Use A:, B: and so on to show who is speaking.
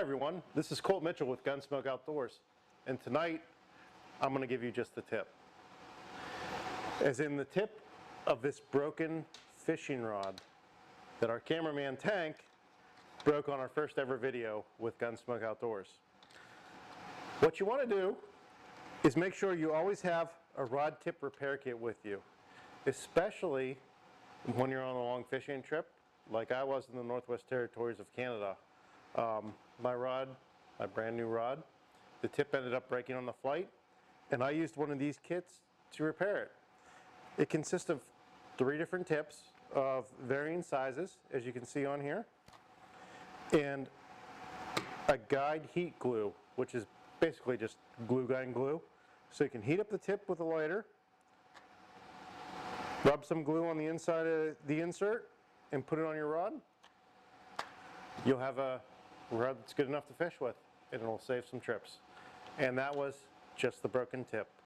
A: everyone, this is Colt Mitchell with Gunsmoke Outdoors, and tonight I'm going to give you just the tip. As in the tip of this broken fishing rod that our cameraman Tank broke on our first ever video with Gunsmoke Outdoors. What you want to do is make sure you always have a rod tip repair kit with you, especially when you're on a long fishing trip like I was in the Northwest Territories of Canada. My brand new rod, the tip ended up breaking on the flight, and I used one of these kits to repair it. It consists of 3 different tips of varying sizes, as you can see on here, and a guide heat glue, which is basically just glue gun glue. So you can heat up the tip with a lighter, rub some glue on the inside of the insert, and put it on your rod. You'll have a rod that's good enough to fish with, and it'll save some trips. And that was just the broken tip.